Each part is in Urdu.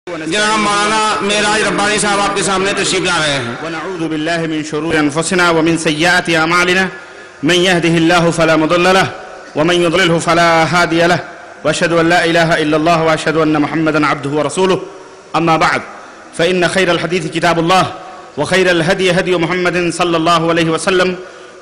جناب مولانا معراج ربانی صاحب آپ کے سامنے تشریف لا رہے ہیں. ونعوذ باللہ من شرور انفسنا ومن سیئات اعمالنا من يهده الله فلا مضل له ومن يضلله فلا هادي له واشهد ان لا اله الا الله واشهد ان محمدا عبده ورسوله. اما بعد فان خير الحديث كتاب الله وخير الهدي هدي محمد صلى الله عليه وسلم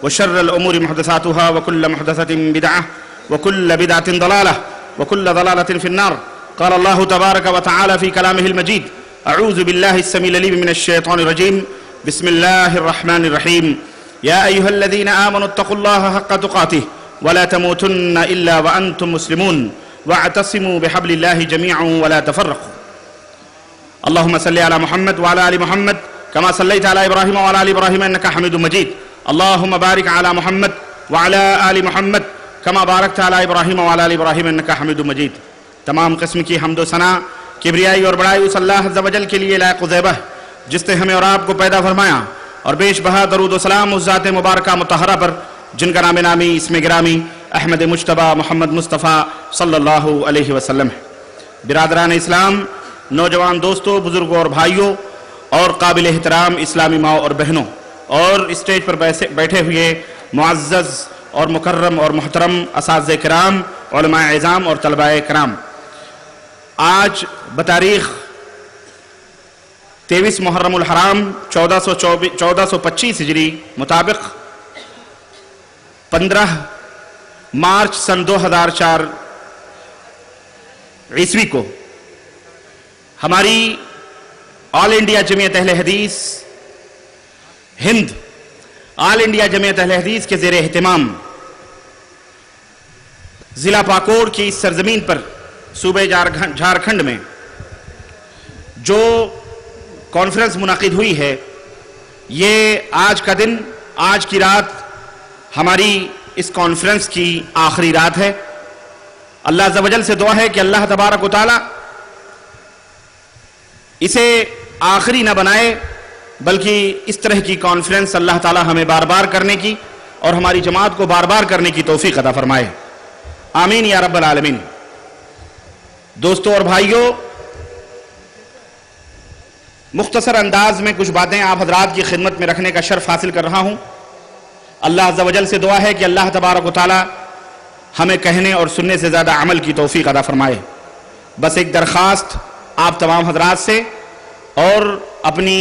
وشر الامور محدثاتها وكل محدثة بدعة وكل بدعة ضلالة وكل ضلالة في النار. قال الله تبارك وتعالى في كلامه المجيد: أعوذ بالله السميع العليم من الشيطان الرجيم. بسم الله الرحمن الرحيم. يا أيها الذين آمنوا اتقوا الله حق تقاته ولا تموتن إلا وأنتم مسلمون واعتصموا بحبل الله جميعا ولا تفرقوا. اللهم صل على محمد وعلى آل محمد كما صليت على إبراهيم وعلى آل إبراهيم إنك حميد مجيد. اللهم بارك على محمد وعلى آل محمد كما باركت على إبراهيم وعلى آل إبراهيم إنك حميد مجيد. تمام قسم کی حمد و ثنا کبریائی اور بڑائی اس اللہ عز و جل کے لیے لائق و زیبہ جس نے ہمیں اور آپ کو پیدا فرمایا، اور بیش بہا درود و سلام اس ذات مبارکہ مطہرہ پر جن کا نام نامی اسم گرامی احمد مجتبی محمد مصطفیٰ صلی اللہ علیہ وسلم ہے. برادران اسلام، نوجوان دوستوں، بزرگوں اور بھائیوں اور قابل احترام اسلامی ماؤں اور بہنوں، اور اسٹیج پر بیٹھے ہوئے معزز اور مکرم اور محترم اساتذہ کرام، علماء اعظام اور طلباء کرام، آج بتاریخ 23 محرم الحرام 1425 ہجری مطابق 15 مارچ سن 2004 عیسوی کو ہماری آل انڈیا جمعیت اہل حدیث ہند، آل انڈیا جمعیت اہل حدیث کے زیر اہتمام ضلع پاکوڑ کی اس سرزمین پر صوبہ جھارکھنڈ میں جو کانفرنس منعقد ہوئی ہے، یہ آج کا دن، آج کی رات ہماری اس کانفرنس کی آخری رات ہے. اللہ عز و جل سے دعا ہے کہ اللہ تبارک و تعالی اسے آخری نہ بنائے، بلکہ اس طرح کی کانفرنس اللہ تعالی ہمیں بار بار کرنے کی اور ہماری جماعت کو بار بار کرنے کی توفیق عطا فرمائے. آمین یا رب العالمین. دوستوں اور بھائیوں، مختصر انداز میں کچھ باتیں آپ حضرات کی خدمت میں رکھنے کا شرف حاصل کر رہا ہوں. اللہ عز و جل سے دعا ہے کہ اللہ تبارک و تعالی ہمیں کہنے اور سننے سے زیادہ عمل کی توفیق عطا فرمائے. بس ایک درخواست آپ تمام حضرات سے اور اپنی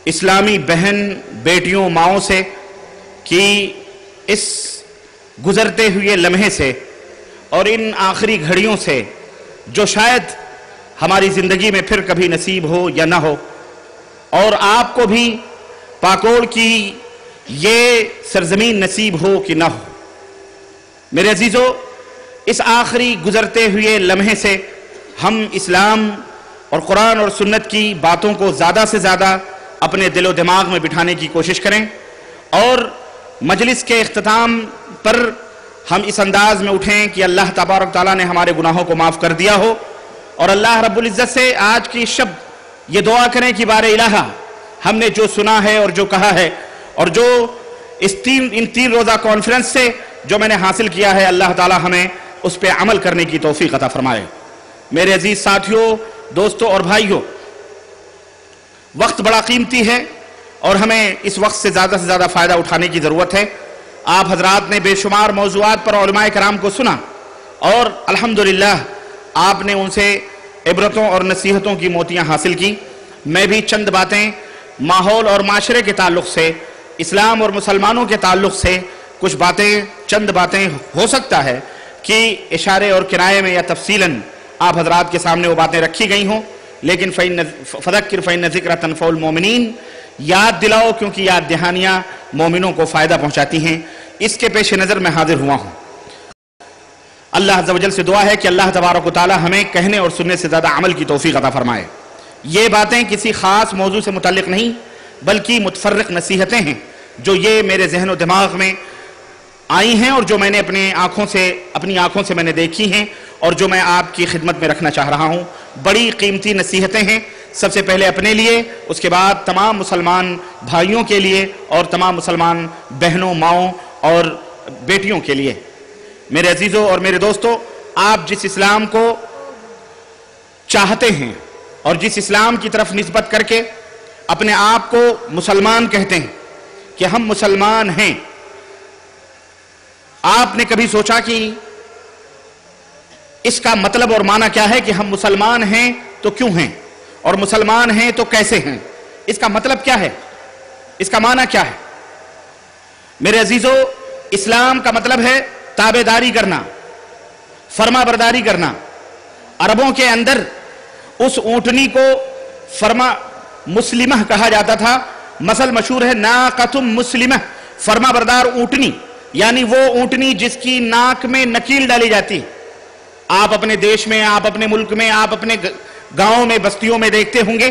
اسلامی بہن بیٹیوں ماؤں سے کہ اس گزرتے ہوئے لمحے سے اور ان آخری گھڑیوں سے جو شاید ہماری زندگی میں پھر کبھی نصیب ہو یا نہ ہو، اور آپ کو بھی پاکوڑ کی یہ سرزمین نصیب ہو کہ نہ ہو، میرے عزیزو، اس آخری گزرتے ہوئے لمحے سے ہم اسلام اور قرآن اور سنت کی باتوں کو زیادہ سے زیادہ اپنے دل و دماغ میں بٹھانے کی کوشش کریں، اور مجلس کے اختتام پر ہم اس انداز میں اٹھیں کہ اللہ تبارک تعالیٰ نے ہمارے گناہوں کو معاف کر دیا ہو، اور اللہ رب العزت سے آج کی شب یہ دعا کریں کہ بار الہ، ہم نے جو سنا ہے اور جو کہا ہے اور جو ان تین روزہ کانفرنس سے جو میں نے حاصل کیا ہے، اللہ تعالیٰ ہمیں اس پہ عمل کرنے کی توفیق عطا فرمائے. میرے عزیز ساتھیوں، دوستوں اور بھائیوں، وقت بڑا قیمتی ہے اور ہمیں اس وقت سے زیادہ فائدہ اٹھانے کی ضرورت ہے. آپ حضرات نے بے شمار موضوعات پر علماء کرام کو سنا، اور الحمدللہ آپ نے ان سے عبرتوں اور نصیحتوں کی موتیاں حاصل کی. میں بھی چند باتیں ماحول اور معاشرے کے تعلق سے، اسلام اور مسلمانوں کے تعلق سے چند باتیں ہو سکتا ہے کہ اشارے اور کنایے میں یا تفصیلاً آپ حضرات کے سامنے وہ باتیں رکھی گئی ہوں، لیکن فذکر فإن الذکر تنفع المؤمنین، یاد دلاؤ کیونکہ یاد دہانیاں مومنوں کو فائدہ پہنچاتی ہیں. اس کے پیش نظر میں حاضر ہوا ہوں. اللہ عز و جل سے دعا ہے کہ اللہ تبارک و تعالی ہمیں کہنے اور سننے سے زیادہ عمل کی توفیق عطا فرمائے. یہ باتیں کسی خاص موضوع سے متعلق نہیں، بلکہ متفرق نصیحتیں ہیں جو یہ میرے ذہن و دماغ میں آئی ہیں اور جو میں نے اپنی آنکھوں سے میں نے دیکھی ہیں اور جو میں آپ کی خدمت میں رکھنا چاہ رہا ہوں. بڑی قیمتی نصیحتیں ہیں، سب سے پہلے اپنے لیے، اس کے بعد تمام مسلمان بھائیوں کے لیے اور تمام مسلمان بہنوں، ماؤں اور بیٹیوں کے لیے. میرے عزیزوں اور میرے دوستوں، آپ جس اسلام کو چاہتے ہیں اور جس اسلام کی طرف نسبت کر کے اپنے آپ کو مسلمان کہتے ہیں کہ ہم مسلمان ہیں، آپ نے کبھی سوچا کہ اس کا مطلب اور معنی کیا ہے کہ ہم مسلمان ہیں تو کیوں ہیں اور مسلمان ہیں تو کیسے ہیں؟ اس کا مطلب کیا ہے؟ اس کا معنی کیا ہے؟ میرے عزیزو، اسلام کا مطلب ہے تابعداری کرنا، فرما برداری کرنا۔ عربوں کے اندر اس اونٹنی کو فرما مسلمہ کہا جاتا تھا۔ مثل مشہور ہے ناقۃ مسلمہ، فرما بردار اونٹنی، یعنی وہ اونٹنی جس کی ناک میں نکیل ڈالی جاتی۔ آپ اپنے دیش میں، آپ اپنے ملک میں، آپ اپنے گاؤں میں، بستیوں میں دیکھتے ہوں گے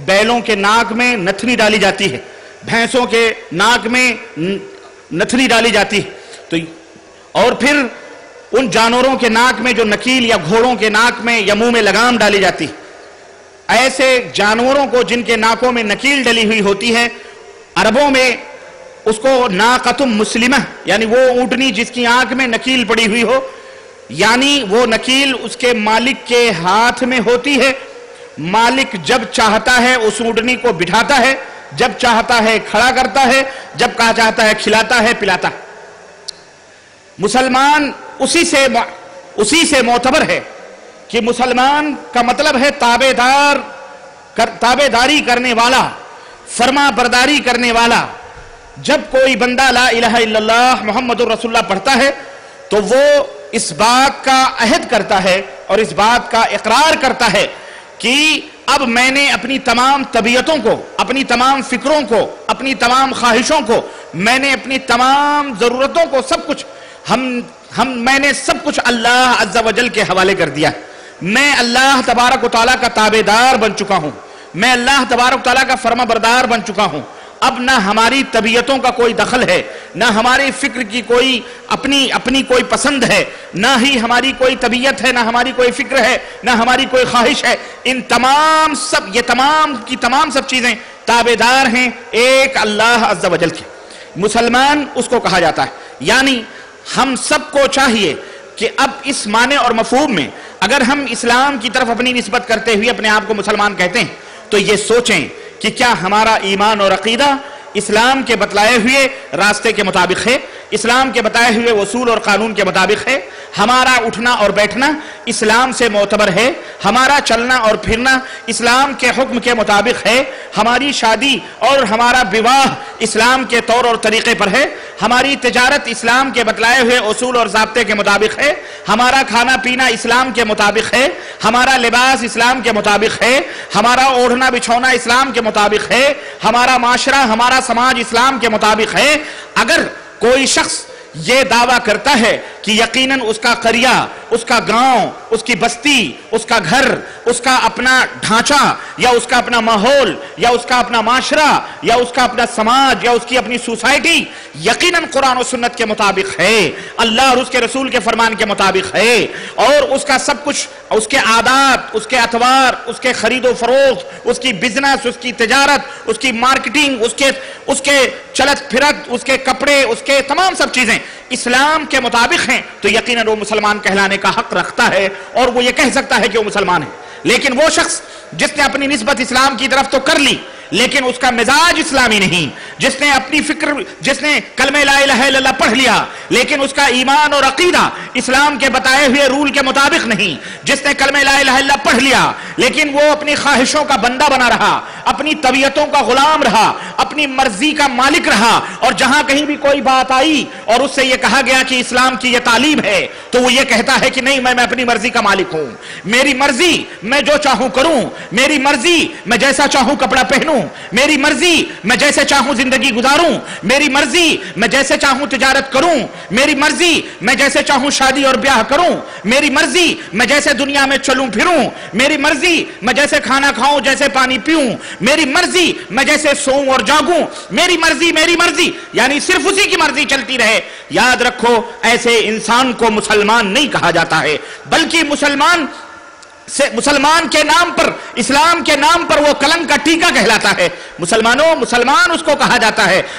بیلوں کے ناک میں نتھنی ڈالی جاتی ہے، بھینسوں کے ناک میں نتھنی ڈالی جاتی ہے، تو اور پھر ان جانوروں کے ناک میں جو نکیل، یا گھوڑوں کے ناک میں یا منہ میں لگام ڈالی جاتی ہے۔ ایسے جانوروں کو جن کے ناکوں میں نکیل ڈلی ہوئی ہوتی ہے، عربوں میں اس کو ناقۃ مسلمہ، یعنی وہ اونٹنی جس کی آنکھ میں نکیل پڑی ہوئی ہو، یعنی وہ نکیل اس کے مالک کے ہاتھ میں ہوتی ہے۔ مالک جب چاہتا ہے اس اونٹنی کو بٹھاتا ہے، جب چاہتا ہے کھڑا کرتا ہے، جب کہا چاہتا ہے کھلاتا ہے، پلاتا ہے۔ مسلمان اسی سے معتبر ہے کہ مسلمان کا مطلب ہے تابعداری کرنے والا، فرما برداری کرنے والا۔ جب کوئی بندہ لا الہ الا اللہ محمد الرسول اللہ پڑھتا ہے تو وہ اس بات کا عہد کرتا ہے اور اس بات کا اقرار کرتا ہے کہ اب میں نے اپنی تمام طبیعتوں کو، اپنی تمام فکروں کو، اپنی تمام خواہشوں کو، میں نے اپنی تمام ضرورتوں کو، سب کچھ میں نے سب کچھ اللہ عز و جل کے حوالے کر دیا۔ میں اللہ تبارک و تعالیٰ کا تابعدار بن چکا ہوں، میں اللہ تبارک و تعالیٰ کا فرما بردار بن چکا ہوں۔ اب نہ ہماری طبیعتوں کا کوئی دخل ہے، نہ ہماری فکر کی کوئی اپنی کوئی پسند ہے، نہ ہی ہماری کوئی طبیعت ہے، نہ ہماری کوئی فکر ہے، نہ ہماری کوئی خواہش ہے۔ ان تمام سب چیزیں تابعدار ہیں ایک اللہ عز و جل کے۔ مسلمان اس کو کہا جاتا ہے۔ یعنی ہم سب کو چاہیے کہ اب اس معنی اور مفہوم میں اگر ہم اسلام کی طرف اپنی نسبت کرتے ہوئے اپنے آپ کو مسلمان کہتے ہیں تو یہ سوچیں کہ کیا ہمارا ایمان اور عقیدہ اسلام کے بتلائے ہوئے راستے کے مطابق ہے، اسلام کے بتائے ہوئے اصول اور قانون کے مطابق ہے، ہمارا اٹھنا اور بیٹھنا اسلام سے معتبر ہے، ہمارا چلنا اور پھرنا اسلام کے حکم کے مطابق ہے، ہماری شادی اور ہمارا بیواہ اسلام کے طور اور طریقے پر ہے، ہماری تجارت اسلام کے بتلائے ہوئے اصول اور ضابطے کے مطابق ہے، ہمارا کھانا پینا اسلام کے مطابق ہے، ہمارا لباس اسلام کے مطابق ہے، ہمارا اوڑھنا بچھونا اسلام کے مطابق ہے، ہمارا معاشرہ، ہمارا سماج اسلام کے مطابق ہے۔ اگر کوئی شخص یہ دعویٰ کرتا ہے کہ یقیناً اس کا قریہ، اس کا گاؤں، اس کی بستی، اس کا گھر، اس کا اپنا ڈھانچہ یا اس کا اپنا ماحول یا اس کا اپنا معاشرہ یا اس کا اپنا سماج یا اس کی اپنی سوسائٹی یقیناً قرآن و سنت کے مطابق ہے، اللہ اور اس کے رسول کے فرمان کے مطابق ہے، اور اس کا سب کچھ، اس کے عادات، اس کے اطوار، اس کے خرید و فروخت، اس کی بزنس، اس کی تجارت، اس کی مارکیٹنگ، اس کے چلت پھرت، اس کے کپڑے، اس کے تمام سب چیزیں اسلام کے مطابق ہیں، تو یقیناً وہ مسلمان کہلانے کا حق رکھتا ہے اور وہ یہ کہہ سکتا ہے کہ وہ مسلمان ہے۔ لیکن وہ شخص جس نے اپنی نسبت اسلام کی طرف تو کر لی لیکن اس کا مزاج اسلامی نہیں، جس نے اپنی فکر، جس نے کلمہ لا الہ الا اللہ پڑھ لیا لیکن اس کا ایمان اور عقیدہ اسلام کے بتائے ہوئے رول کے مطابق نہیں، جس نے کلمہ لا الہ الا اللہ پڑھ لیا لیکن وہ اپنی خواہشوں کا بندہ بنا رہا، اپنی طبیعتوں کا غلام رہا، اپنی مرضی کا مالک رہا، اور جہاں کہیں بھی کوئی بات آئی اور اس سے یہ کہا گیا کہ اسلام کی یہ تعلیم ہے تو وہ یہ کہتا ہے کہ نہیں، میں اپنی مرضی کا مالک ہوں، میری مرضی میں جو چاہوں کروں، میری مرضی میں جیسا چاہوں کپڑا پہنوں، میری مرضی میں جیسے چاہوں زندگی گزاروں، میری مرضی میں جیسے چاہوں تجارت کروں، میری مرضی میں جیسے چاہوں شادی اور بیاہ کروں، میری مرضی میں جیسے دنیا میں چلوں پھروں، میری مرضی میں جیسے کھانا کھاؤں، جیسے پانی پیوں، میری مرضی میں جیسے سوؤں اور جاگوں، میری مرضی، یعنی صرف اسی کی مرضی چلتی رہے۔ یاد رکھو ایسے انسان کو مسلمان نہیں کہا جاتا ہے، بلکہ مسلمان کے نام پر، اسلام کے نام پر وہ کلنگ کا ٹیکا کہلاتا ہے۔ مسلمان اس کو کہا جاتا ہے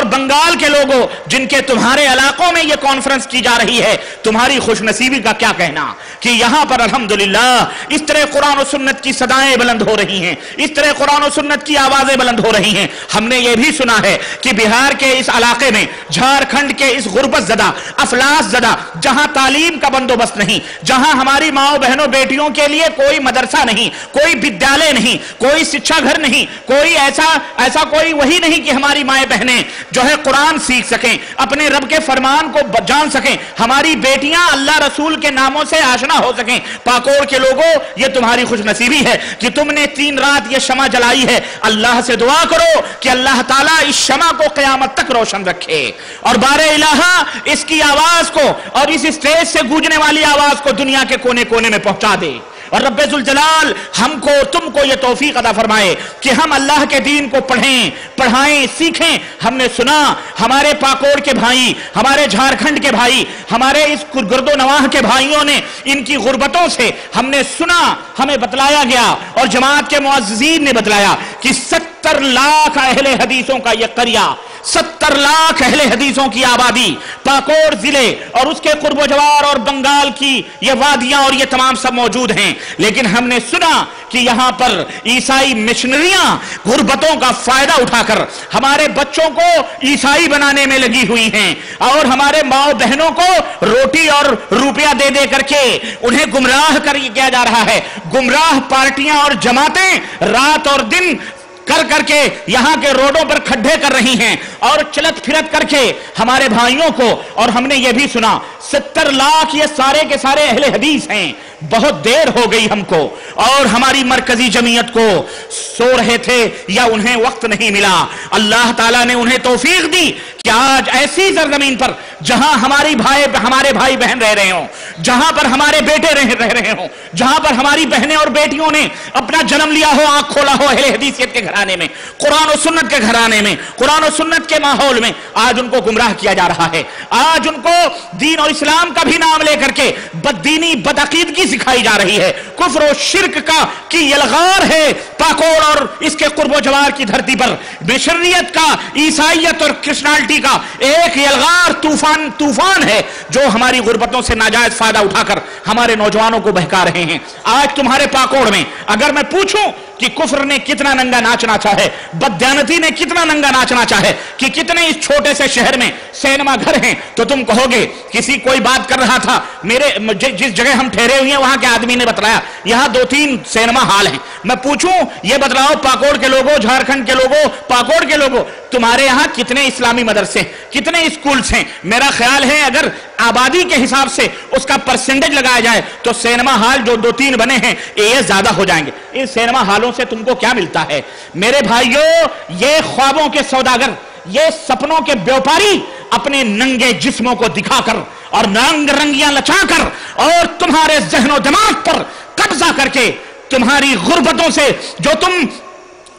اور بنگال کے لوگوں جن کے تمہارے علاقوں میں یہ کانفرنس کی جا رہی ہے، تمہاری خوش نصیبی کا کیا کہنا کہ یہاں پر الحمدللہ اس طرح قرآن و سنت کی صدائیں بلند ہو رہی ہیں، اس طرح قرآن و سنت کی آوازیں بلند ہو رہی ہیں۔ ہم نے یہ بھی سنا ہے کہ بہار کے اس علاقے میں، جھارکھنڈ کے اس غربت زدہ، افلاس زدہ، جہاں تعلیم کا بندوبست نہیں، جہاں ہماری ماؤں بہنوں بیٹیوں کے لیے کوئی مدرسہ نہیں، کوئی ودیالے نہیں، کوئی شکشا گھر نہیں، کوئی ایسا کوئی وہی نہیں کہ ہماری مائیں بہنیں جو ہے قرآن سیکھ سکیں، اپنے رب کے فرمان کو جان سکیں، ہماری بیٹیاں اللہ رسول کے ناموں سے آشنا ہو سکیں۔ پاکور کے لوگوں، یہ تمہاری خوش نصیبی ہے کہ تم نے 3 رات یہ شمع جلائی ہے۔ اللہ سے دعا کرو کہ اللہ تعالیٰ اس شمع کو قیامت تک روشن رکھے، اور بار الہ اس کی آواز کو اور اس اسٹیج سے گونجنے والی آواز کو دنیا کے کونے کونے میں پہنچا دے، اور رب ذوالجلال ہم کو تم کو یہ توفیق عطا فرمائے کہ ہم اللہ کے دین کو پڑھیں، پڑھائیں، سیکھیں۔ ہم نے سنا ہمارے پاکور کے بھائی، ہمارے جھارکھنڈ کے بھائی، ہمارے اس گرد و نواح کے بھائیوں نے ان کی غربتوں سے ہم نے سنا، ہمیں بتلایا گیا اور جماعت کے معززین نے بتلایا کہ 70 لاکھ اہل حدیثوں کا یہ قریہ، 70 لاکھ اہل حدیثوں کی آبادی پاکور ضلع اور اس کے قرب و جوار اور بنگال کی یہ وادیاں اور یہ تمام سب موجود ہیں۔ لیکن ہم نے سنا کہ یہاں پر عیسائی مشنریاں غربتوں کا فائدہ اٹھا کر ہمارے بچوں کو عیسائی بنانے میں لگی ہوئی ہیں، اور ہمارے ماؤں بہنوں کو روٹی اور روپیہ دے دے کر کے انہیں گمراہ کیا جا رہا ہے۔ گمراہ پارٹیاں اور جماعتیں رات اور دن کر کے یہاں کے روڈوں پر کھڈے کر رہی ہیں اور چلت پھرت کر کے ہمارے بھائیوں کو، اور ہم نے یہ بھی سنا 70 لاکھ یہ سارے کے سارے اہل حدیث ہیں۔ بہت دیر ہو گئی ہم کو، اور ہماری مرکزی جمعیت کو سو رہے تھے یا انہیں وقت نہیں ملا۔ اللہ تعالیٰ نے انہیں توفیق دی کہ آج ایسی سرزمین پر جہاں ہمارے بھائی بہن رہ رہے ہوں، جہاں پر ہمارے بیٹے رہ رہے ہوں، جہاں پر ہماری بہنیں اور بیٹیوں نے اپنا جنم لیا ہو، آنکھ کھولا ہو اہل حدیثیت کے گھرانے میں، قرآن و سنت کے گھرانے میں، قرآن و سنت کے ماحول میں، آج ان کو گمراہ کیا جا رہا ہے۔ آج ان کو دین اور اسلام کا بھی نام لے کر کے بددینی، بدعقیدگی سکھائی جا رہی ہے۔ کفر و شرک کی یلغار ہے پاکور اور اس کے قرب و جوار کی دھرتی پر۔ مشریت کا، عیسائیت اور کرسچنالٹی کا ایک یلغار طوفان ہے جو ہماری غربتوں سے ناجائز فائدہ اٹھا کر ہمارے نوجوانوں کو بہکا رہے ہیں۔ آج تمہارے پاکور میں اگر میں پوچھوں کہ کفر نے کتنا ننگا ناچ ناچا ہے، بددیانتی نے کتنا ننگا ناچ ناچا ہے، کہ کتنے اس چھوٹے سے شہر میں سینما گھر ہیں، تو تم کہو گے کوئی بات کر رہا تھا، جس جگہ ہم ٹھہرے ہوئے ہیں وہاں کے آدمی نے بتلایا یہاں 2-3 سینما ہال ہیں۔ میں پوچھوں یہ بتلاؤ پاکور کے لوگوں، جھارکھنڈ کے لوگوں، پاکور کے لوگوں، تمہارے یہاں کتنے اسلامی مدرسے، کتنے اسکولز ہیں؟ میرا خیال ہے اگر آبادی کے حساب سے اس کا پرسنٹیج لگایا جائے تو سینما ہال جو 2-3 بنے ہیں یہ زیادہ ہو جائیں گے۔ ان سینما ہالوں سے تم کو کیا ملتا ہے؟ میرے بھائیوں، یہ خوابوں کے سوداگر، یہ سپنوں کے بیوپاری اپنے ننگے جسموں کو دکھا کر اور رنگ رنگیاں لچا کر اور تمہارے ذہن و دماغ پر قبضہ کر کے تمہاری غربتوں سے جو تم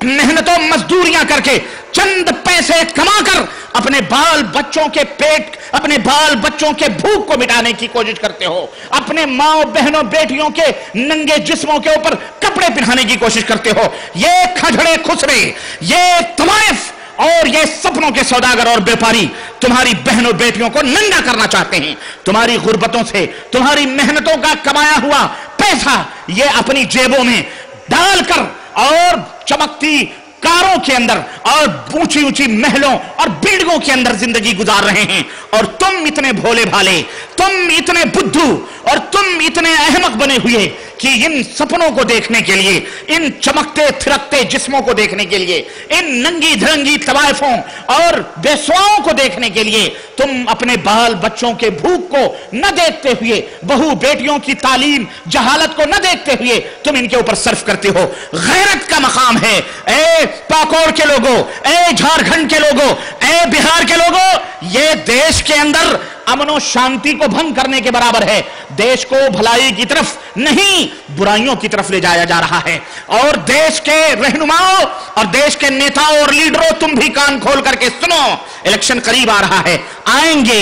محنتوں مزدوریاں کر کے چند پیسے کما کر اپنے بال بچوں کے پیٹ، اپنے بال بچوں کے بھوک کو مٹانے کی کوشش کرتے ہو، اپنے ماں بہنوں بیٹیوں کے ننگے جسموں کے اوپر کپڑے پہنانے کی کوشش کرتے ہو، یہ کھجڑے خسرے، یہ طوائف اور یہ سپنوں کے سوداگر اور بیپاری تمہاری بہنوں بیٹیوں کو ننگا کرنا چاہتے ہیں۔ تمہاری غربتوں سے، تمہاری محنتوں کا کمایا ہوا پیسہ یہ اپنی جیبوں میں ڈال کر اور چمکتی کاروں کے اندر اور اونچی اونچی محلوں اور بلڈنگوں کے اندر زندگی گزار رہے ہیں، اور تم اتنے بھولے بھالے، تم اتنے بدھو اور تم اتنے احمق بنے ہوئے کہ ان سپنوں کو دیکھنے کے لیے، ان چمکتے تھرکتے جسموں کو دیکھنے کے لیے، ان ننگی دھرنگی طوائفوں اور بے سواؤں کو دیکھنے کے لیے تم اپنے بال بچوں کے بھوک کو نہ دیکھتے ہوئے، بہو بیٹیوں کی تعلیم جہالت کو نہ دیکھتے ہوئے تم ان کے اوپر صرف کرتے ہو۔ غیرت کا مقام ہے اے پاکور کے لوگوں، اے جھارکھنڈ کے لوگوں، اے بہار کے لوگوں، یہ دیش کے اندر امن و شانتی کو بھنگ کرنے کے برابر ہے۔ دیش کو بھلائی کی طرف نہیں، برائیوں کی طرف لے جایا جا رہا ہے، اور دیش کے رہنماؤں اور دیش کے نیتاؤں اور لیڈروں، تم بھی کان کھول کر کے سنو، الیکشن قریب آ رہا ہے، آئیں گے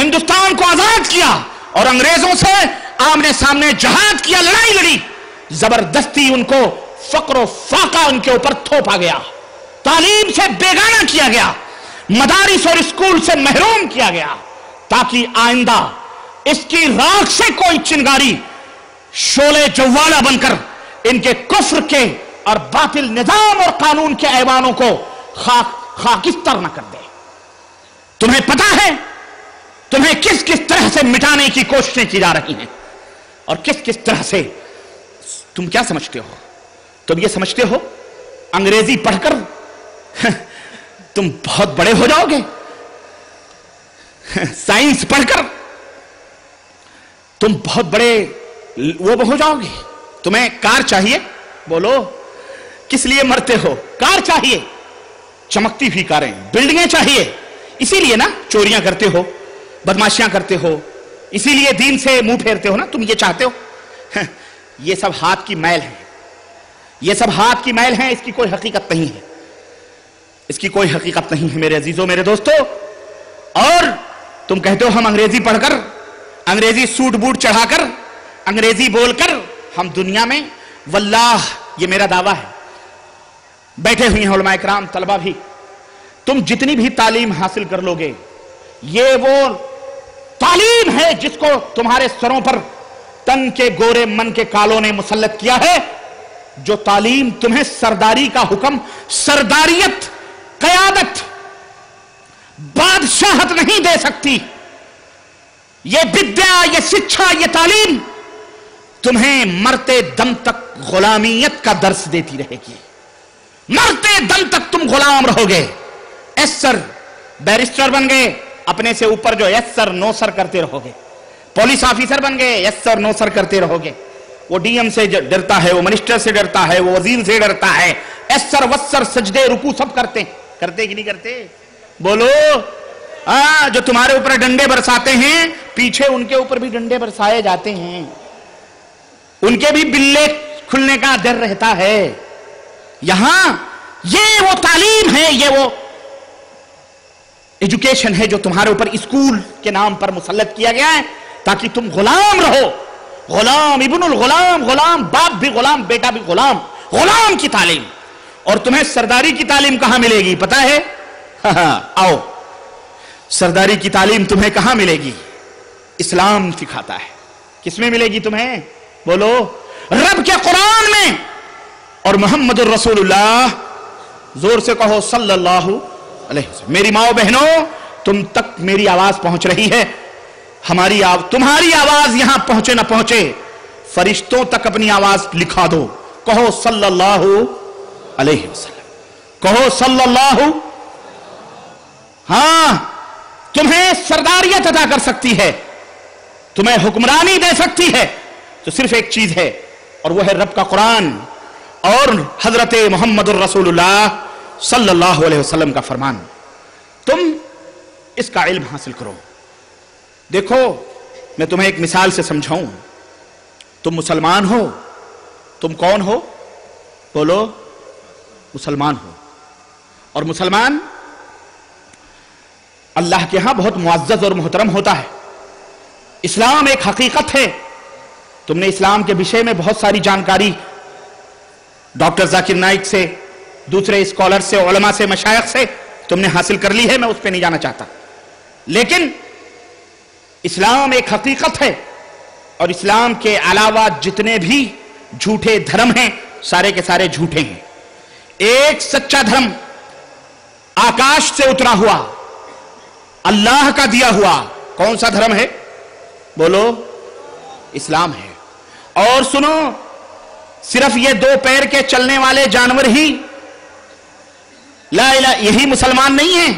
ہندوستان کو آزاد کیا اور انگریزوں سے آمنے سامنے جہاد کیا، لڑائی لڑی، زبردستی ان کو فقر و فاقہ ان کے اوپر تھوپا گیا، تعلیم سے بیگانہ کیا گیا، مدارس اور اسکول سے محروم کیا گیا، تاکہ آئندہ اس کی راکھ سے کوئی چنگاری شعلے جوالہ بن کر ان کے کفر کے اور باطل نظام اور قانون کے ایوانوں کو خاکستر نہ کر دے۔ تمہیں پتا ہے تمہیں کس کس طرح سے مٹانے کی کوششیں کی جا رہی ہیں اور کس کس طرح سے۔ تم کیا سمجھتے ہو؟ تم یہ سمجھتے ہو انگریزی پڑھ کر تم بہت بڑے ہو جاؤ گے؟ سائنس پڑھ کر تم بہت بڑے وہ ہو جاؤ گے؟ تمہیں کار چاہیے؟ بولو کس لیے مرتے ہو؟ کار چاہیے، چمکتی ہوئی کاریں، بلڈنگیں چاہیے، اسی لیے نا چوریاں کرتے ہو، بدماشیاں کرتے ہو، اسی لیے دین سے منہ پھیرتے ہو نا، تم یہ چاہتے ہو۔ یہ سب ہاتھ کی میل ہے، یہ سب ہاتھ کی میل ہے، اس کی کوئی حقیقت نہیں ہے، اس کی کوئی حقیقت نہیں ہے میرے عزیزوں، میرے دوستو۔ اور تم کہتے ہو ہم انگریزی پڑھ کر، انگریزی سوٹ بوٹ چڑھا کر، انگریزی بول کر ہم دنیا میں، واللہ یہ میرا دعویٰ ہے، بیٹھے ہوئے ہیں علماء اکرام، طلبہ بھی، تم جتنی بھی تعلیم حاصل کر لوگے، یہ وہ تعلیم ہے جس کو تمہارے سروں پر تن کے گورے من کے کالوں نے مسلط کیا ہے، جو تعلیم تمہیں سرداری کا حکم، سرداریت، قیادت، بادشاہت نہیں دے سکتی۔ یہ بدیا، یہ شکشا، یہ تعلیم تمہیں مرتے دم تک غلامیت کا درس دیتی رہے گی، مرتے دم تک تم غلام رہو گے۔ ایس سر بیرسٹر بن گئے، اپنے سے اوپر جو ایس سر نو سر کرتے رہو گے، پولیس آفیسر بن گئے، ایس سر نو سر کرتے رہو گے، وہ ڈی ایم سے ڈرتا ہے، وہ منسٹر سے ڈرتا ہے، وہ وزیر سے ڈرتا ہے، ایس سر وس سر سجدے رکوع سب کرتے کہ نہیں کرتے؟ بولو جو تمہارے اوپر ڈنڈے برساتے ہیں، پیچھے ان کے اوپر بھی ڈنڈے برسائے جاتے ہیں، ان کے بھی بلے کھلنے کا ڈر رہتا ہے۔ یہاں یہ وہ تعلیم ہے، یہ وہ ایجوکیشن ہے جو تمہارے اوپر اسکول کے نام پر مسلط کیا گیا ہے، تاکہ تم غلام رہو، غلام ابن الغلام، غلام باپ بھی غلام، بیٹا بھی غلام، غلام کی تعلیم۔ اور تمہیں سرداری کی تعلیم کہاں ملے گی پتا ہے؟ آؤ، سرداری کی تعلیم تمہیں کہاں ملے گی؟ اسلام سکھاتا ہے۔ کس میں ملے گی تمہیں؟ بولو، رب کے قرآن میں اور محمد الرسول اللہ، زور سے کہو صلی اللہ علیہ وسلم۔ میری ماؤں بہنوں، تم تک میری آواز پہنچ رہی ہے، تمہاری آواز یہاں پہنچے نہ پہنچے، فرشتوں تک اپنی آواز لکھا دو، کہو صلی اللہ علیہ وسلم، کہو صلی اللہ۔ ہاں، تمہیں سرداریت عطا کر سکتی ہے، تمہیں حکمرانی دے سکتی ہے، تو صرف ایک چیز ہے، اور وہ ہے رب کا قرآن اور حضرت محمد الرسول اللہ صلی اللہ علیہ وسلم کا فرمان۔ تم اس کا علم حاصل کرو۔ دیکھو، میں تمہیں ایک مثال سے سمجھاؤں۔ تم مسلمان ہو، تم کون ہو؟ بولو، مسلمان ہو، اور مسلمان اللہ کے ہاں بہت معزز اور محترم ہوتا ہے۔ اسلام ایک حقیقت ہے۔ تم نے اسلام کے بشے میں بہت ساری جانکاری ڈاکٹر ذاکر نائک سے، دوسرے اسکالر سے، علماء سے، مشائخ سے تم نے حاصل کر لی ہے، میں اس پہ نہیں جانا چاہتا، لیکن اسلام ایک حقیقت ہے، اور اسلام کے علاوہ جتنے بھی جھوٹے دھرم ہیں سارے کے سارے جھوٹے ہیں۔ ایک سچا دھرم آکاش سے اترا ہوا، اللہ کا دیا ہوا، کون سا دھرم ہے؟ بولو، اسلام ہے۔ اور سنو، صرف یہ دو پیر کے چلنے والے جانور ہی لا الہ، یہی مسلمان نہیں ہیں،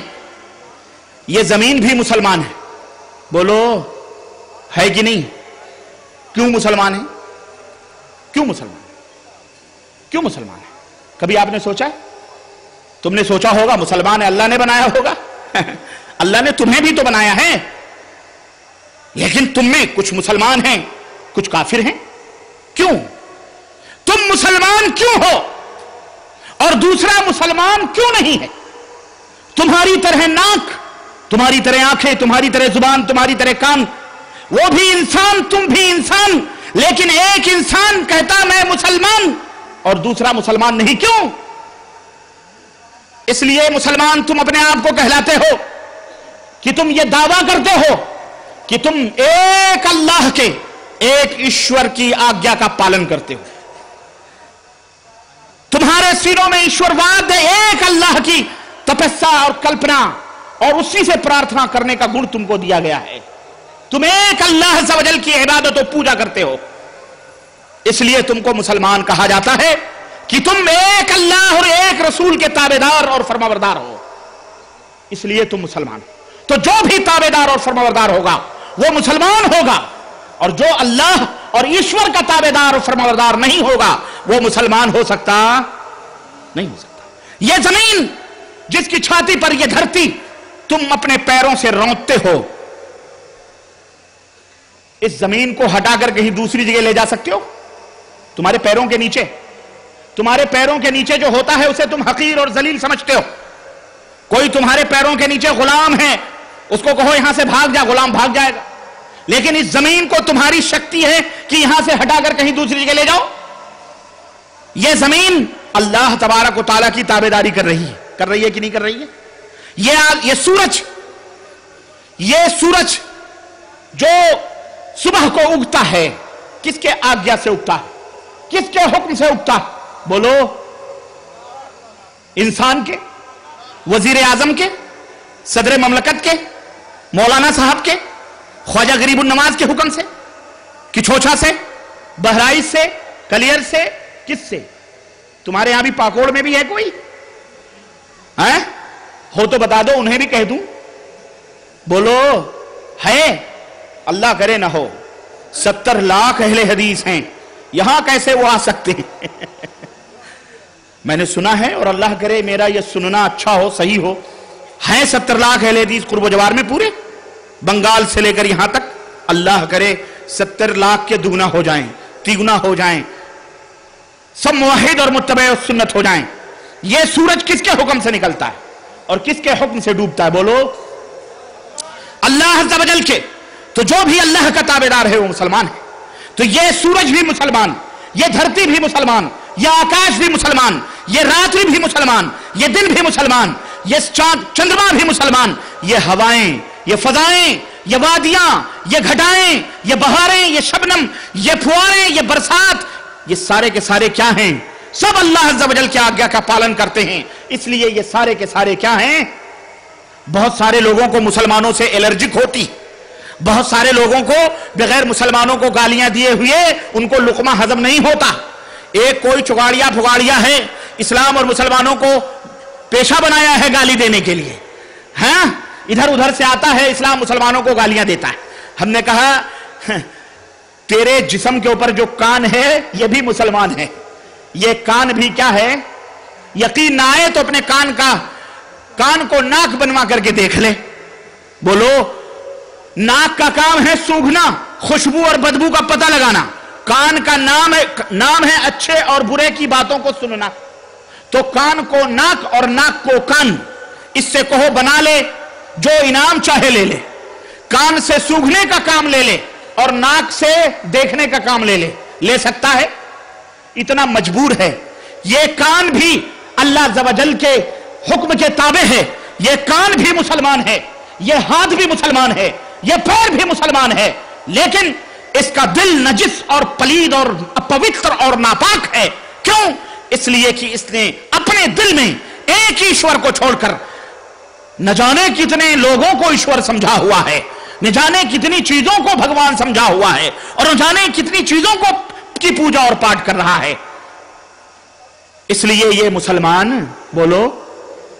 یہ زمین بھی مسلمان ہے۔ بولو، ہے کہ نہیں؟ کیوں مسلمان ہیں؟ کیوں مسلمان ہیں؟ کیوں مسلمان ہیں؟ کبھی آپ نے سوچا؟ تم نے سوچا ہوگا مسلمان ہے اللہ نے بنایا ہوگا؟ اللہ نے تمہیں بھی تو بنایا ہے، لیکن تم میں کچھ مسلمان ہیں، کچھ کافر ہیں۔ کیوں؟ تم مسلمان کیوں ہو اور دوسرا مسلمان کیوں نہیں ہے؟ تمہاری طرح ناک، تمہاری طرح آنکھیں، تمہاری طرح زبان، تمہاری طرح کان، وہ بھی انسان، تم بھی انسان، لیکن ایک انسان کہتا میں مسلمان اور دوسرا مسلمان نہیں. کیوں؟ اس لیے مسلمان تم اپنے آپ کو کہلاتے ہو کہ تم یہ دعویٰ کرتے ہو کہ تم ایک اللہ کے، ایک ایشور کی آگیا کا پالن کرتے ہو. تمہارے سینوں میں ایشور واد ہے، ایک اللہ کی تپسیا اور کلپنا اور اسی سے پرارتھنا کرنے کا گن تم کو دیا گیا ہے. تم ایک اللہ عز و جل کی عبادت و پوجا کرتے ہو، اس لیے تم کو مسلمان کہا جاتا ہے کہ تم ایک اللہ اور ایک رسول کے تابعدار اور فرمانبردار ہو، اس لیے تم مسلمان. تو جو بھی تابعدار اور فرمانبردار ہوگا وہ مسلمان ہوگا، اور جو اللہ اور ایشور کا تابعدار اور فرمانبردار نہیں ہوگا وہ مسلمان ہو سکتا نہیں ہو سکتا. یہ زمین جس کی چھاتی پر یہ دھرتی تم اپنے پیروں سے رونتے ہو، اس زمین کو ہٹا کر کہیں دوسری جگہ لے جا سکتے ہو؟ تمہارے پیروں کے نیچے، تمہارے پیروں کے نیچے جو ہوتا ہے اسے تم حقیر اور ذلیل سمجھتے ہو. کوئی تمہارے پیروں کے نیچے غلام ہے، اس کو کہو یہاں سے بھاگ جا، غلام بھاگ جائے گا. لیکن اس زمین کو تمہاری شکتی ہے کہ یہاں سے ہٹا کر کہیں دوسری جگہ لے جاؤ. یہ زمین اللہ تبارک و تعالیٰ کی تابعداری کر رہی ہے کہ نہیں کر رہی ہے؟ یہ سورج جو صبح کو اگتا ہے کس کے آگیا سے اگتا ہے؟ کس کے حکم سے اگتا ہے؟ بولو. انسان کے، وزیر اعظم کے، صدر مملکت کے، مولانا صاحب کے، خواجہ غریب النواز کے حکم سے، کچھوچا سے، بہرائچ سے، کلیر سے، کس سے؟ تمہارے یہاں بھی پاکوڑ میں بھی ہے کوئی؟ ہو تو بتا دو، انہیں بھی کہہ دوں. بولو ہے؟ اللہ کرے نہ ہو. 70 لاکھ اہل حدیث ہیں، یہاں کیسے وہ آ سکتے ہیں؟ میں نے سنا ہے، اور اللہ کرے میرا یہ سننا اچھا ہو، صحیح ہو. ہیں 70 لاکھ اہل حدیث قرب و جوار میں پورے بنگال سے لے کر یہاں تک. اللہ کرے 70 لاکھ کے دگنا ہو جائیں، تیگنا ہو جائیں، سب موحد اور متبع سنت ہو جائیں. یہ سورج کس کے حکم سے نکلتا ہے اور کس کے حکم سے ڈوبتا ہے؟ بولو. اللہ عز و جل کے. تو جو بھی اللہ کا تابعدار ہے وہ مسلمان ہے. تو یہ سورج بھی مسلمان، یہ دھرتی بھی مسلمان، یہ آکاش بھی مسلمان، یہ راتری بھی مسلمان، یہ دن بھی مسلمان، یہ چندرما بھی مسلمان، یہ ہوائیں، یہ فضائیں، یہ وادیاں، یہ گھٹائیں، یہ بہاریں، یہ شبنم، یہ پھواریں، یہ برسات، یہ سارے کے سارے کیا ہیں؟ سب اللہ عز و جل کی آگیا کا پالن کرتے ہیں. اس لیے یہ سارے کے سارے کیا ہیں؟ بہت سارے لوگوں کو مسلمانوں سے الرجک ہوتی، بہت سارے لوگوں کو بغیر مسلمانوں کو گالیاں دیے ہوئے ان کو لقمہ ہضم نہیں ہوتا. ایک کوئی چگاڑیا پھگاڑیا ہے، اسلام اور مسلمانوں کو پیشہ بنایا ہے گالی دینے کے لیے. ہاں، ادھر ادھر سے آتا ہے، اسلام مسلمانوں کو گالیاں دیتا ہے. ہم نے کہا تیرے جسم کے اوپر جو کان ہے یہ بھی مسلمان ہے. یہ کان بھی کیا ہے؟ یقین نہ آئے تو اپنے کان کو ناک بنوا کر کے دیکھ لے. بولو. ناک کا کام ہے سونگھنا، خوشبو اور بدبو کا پتہ لگانا. کان کا نام ہے اچھے اور برے کی باتوں کو سننا. تو کان کو ناک اور ناک کو کان، اس سے کہو بنا لے، جو انعام چاہے لے لے. کان سے سونگھنے کا کام لے لے اور ناک سے دیکھنے کا کام لے سکتا ہے؟ اتنا مجبور ہے. یہ کان بھی اللہ عز و جل کے حکم کے تابع ہے. یہ کان بھی مسلمان ہے، یہ ہاتھ بھی مسلمان ہے، یہ پیر بھی مسلمان ہے، لیکن اس کا دل نجس اور پلید اور اپوتر اور ناپاک ہے. کیوں؟ اس لیے کہ اس نے اپنے دل میں ایک ایشور کو چھوڑ کر نہ جانے کتنے لوگوں کو ایشور سمجھا ہوا ہے، نہ جانے کتنی چیزوں کو بھگوان سمجھا ہوا ہے، اور نہ جانے کتنی چیزوں کو کی پوجا اور پاٹ کر رہا ہے. اس لیے یہ مسلمان بولو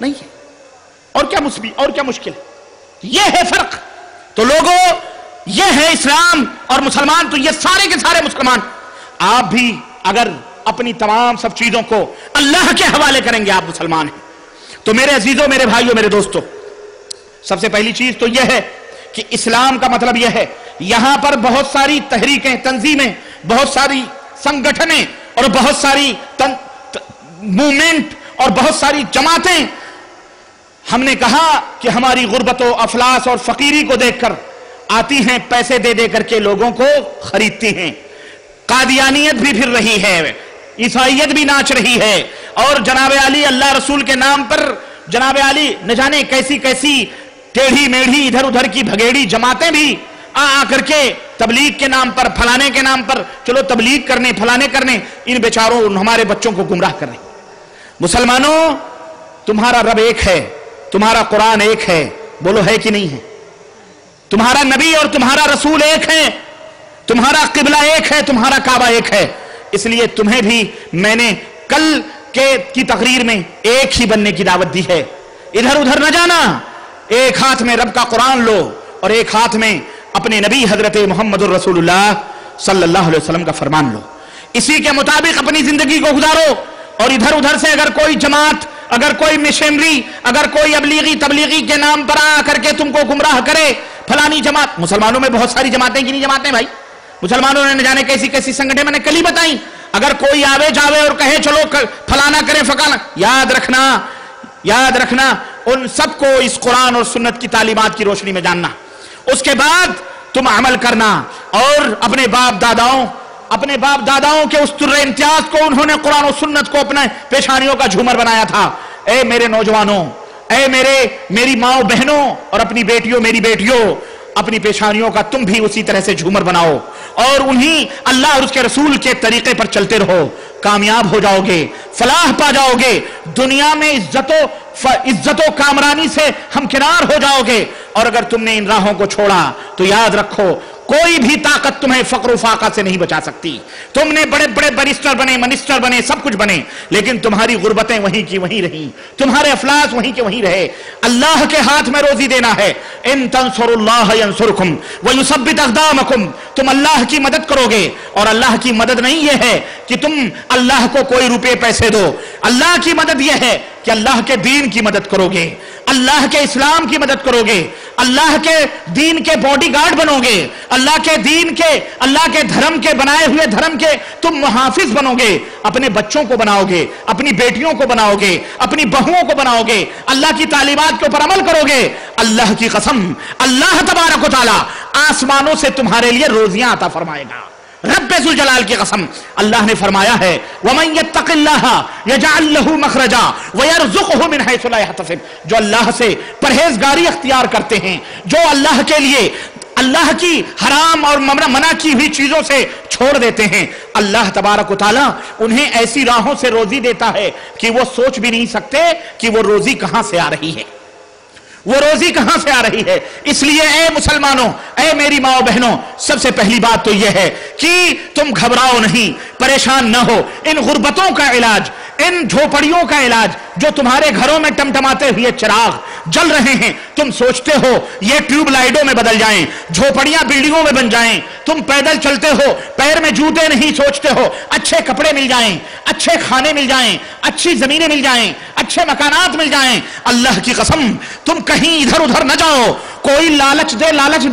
نہیں ہے. اور کیا مشکل؟ یہ ہے فرق. تو لوگوں، یہ ہے اسلام اور مسلمان. تو یہ سارے کے سارے مسلمان. آپ بھی اگر اپنی تمام سب چیزوں کو اللہ کے حوالے کریں گے آپ مسلمان ہیں. تو میرے عزیزوں، میرے بھائیوں، میرے دوستوں، سب سے پہلی چیز تو یہ ہے کہ اسلام کا مطلب یہ ہے. یہاں پر بہت ساری تحریکیں، تنظیمیں، بہت ساری سنگٹھنیں اور بہت ساری موومنٹ اور بہت ساری جماعتیں ہم نے کہا کہ ہماری غربت و افلاس اور فقیری کو دیکھ کر آتی ہیں، پیسے دے دے کر کے لوگوں کو خریدتی ہیں، قادیانیت بھی پھر رہی ہے، عیسائیت بھی ناچ رہی ہے، اور جناب علی اللہ رسول کے نام پر جناب علی نہ جانے کیسی کیسی ٹیڑھی میڑھی ادھر ادھر کی بھگیڑی جماعتیں بھی آ کر کے تبلیغ کے نام پر، پھلانے کے نام پر، چلو تبلیغ کرنے پھلانے کرنے، ان بیچاروں ہمارے بچوں کو گمراہ کرنے۔ مسلمانوں، تمہارا رب ایک ہے، تمہارا قرآن ایک ہے، بولو ہے کہ نہیں ہے؟ تمہارا نبی اور تمہارا رسول ایک ہے، تمہارا قبلہ ایک ہے، تمہارا کعبہ ایک ہے۔ اس لیے تمہیں بھی میں نے کل کی تقریر میں ایک ہی بننے کی دعوت دی ہے، ادھر ادھر نہ جانا، ایک ہاتھ میں رب کا قرآن لو اور ایک ہاتھ میں اپنے نبی حضرت محمد الرسول اللہ صلی اللہ علیہ وسلم کا فرمان لو، اسی کے مطابق اپنی زندگی کو گزارو، اور ادھر ادھر سے اگر کوئی جماعت، اگر کوئی مشنری، اگر کوئی تبلیغی کے نام پر آ کر کے تم کو گمراہ کرے، فلانی جماعت، مسلمانوں میں بہت ساری جماعتیں کی نہیں جماعتیں بھائی، مسلمانوں نے نہ جانے کیسی کیسی سنگٹھیں میں نے کل ہی بتائیں، اگر کوئی آوے جاوے اور کہے چلو فلانا کریں فکانا، یاد رکھنا ان سب کو اس قرآن اور سنت کی تعلیمات کی روشنی میں جاننا، اس کے بعد تم عمل کرنا، اور اپنے باپ داداؤں کے اس در امتیاز کو انہوں نے قرآن و سنت کو اپنے پیشانیوں کا جھومر بنایا تھا۔ اے میرے نوجوانوں، اے میری ماؤں بہنوں اور اپنی بیٹیوں، میری بیٹیوں، اپنی پیشانیوں کا تم بھی اسی طرح سے جھومر بناؤ، اور انہی اللہ اور اس کے رسول کے طریقے پر چلتے رہو، کامیاب ہو جاؤ گے، فلاح پا جاؤ گے، دنیا میں عزت و کامرانی سے ہمکنار ہو جاؤ گے، اور اگر تم نے ان راہوں کو چھوڑا تو یاد رکھو کوئی بھی طاقت تمہیں فقر و فاقہ سے نہیں بچا سکتی۔ تم نے بڑے بڑے بیرسٹر بنے، منسٹر بنے، سب کچھ بنے، لیکن تمہاری غربتیں وہیں کی وہیں رہیں، تمہارے افلاس وہیں کے وہیں رہے۔ اللہ کے ہاتھ میں روزی دینا ہے، ان تنصروا اللہ ینصرکم ویثبت اقدامکم، تم اللہ کی مدد کرو گے، اور اللہ کی مدد نہیں یہ ہے کہ تم اللہ کو کوئی روپے پیسے دو، اللہ کی مدد یہ ہے کہ اللہ کے دین کی مدد کرو گے، اللہ کے اسلام کی مدد کرو گے، اللہ کے دین کے باڈی گارڈ بنو گے، اللہ کے دین کے، اللہ کے دھرم کے بنائے ہوئے دھرم کے تم محافظ بنو گے، اپنے بچوں کو بناؤ گے، اپنی بیٹیوں کو بناؤ گے، اپنی بہوؤں کو بناؤ گے، اللہ کی تعلیمات کے اوپر عمل کرو گے۔ اللہ کی قسم، اللہ تبارک و تعالی آسمانوں سے تمہارے لیے روزیاں عطا فرمائے گا۔ رب ذوالجلال کی قسم، اللہ نے فرمایا ہے وَمَن يَتَّقِ اللَّهَ يَجْعَلْ لَهُ مَخْرَجًا وَيَرْزُقْهُ مِنْ حَيْثُ لَا يَحْتَسِبُ، جو اللہ سے پرہیزگاری اختیار کرتے ہیں، جو اللہ کے لیے اللہ کی حرام اور منع کی ہوئی چیزوں سے چھوڑ دیتے ہیں، اللہ تبارک و تعالیٰ انہیں ایسی راہوں سے روزی دیتا ہے کہ وہ سوچ بھی نہیں سکتے کہ وہ روزی کہاں سے آ رہی ہے، وہ روزی کہاں سے آ رہی ہے۔ اس لیے اے مسلمانوں، اے میری ماں بہنوں، سب سے پہلی بات تو یہ ہے کہ تم گھبراؤ نہیں، پریشان نہ ہو۔ ان غربتوں کا علاج، ان جھوپڑیوں کا علاج، جو تمہارے گھروں میں ٹمٹماتے ہوئے چراغ جل رہے ہیں، تم سوچتے ہو یہ ٹیوب لائٹوں میں بدل جائیں، جھوپڑیاں بلڈنگوں میں بن جائیں، تم پیدل چلتے ہو، پیر میں جوتے نہیں، سوچتے ہو اچھے کپڑے مل جائیں، اچھے کھانے مل جائیں، اچھی زمینیں مل جائیں، اچھے مکانات مل جائیں، اللہ کی قسم تم کہیں ادھر ادھر نہ جاؤ، کوئی لالچ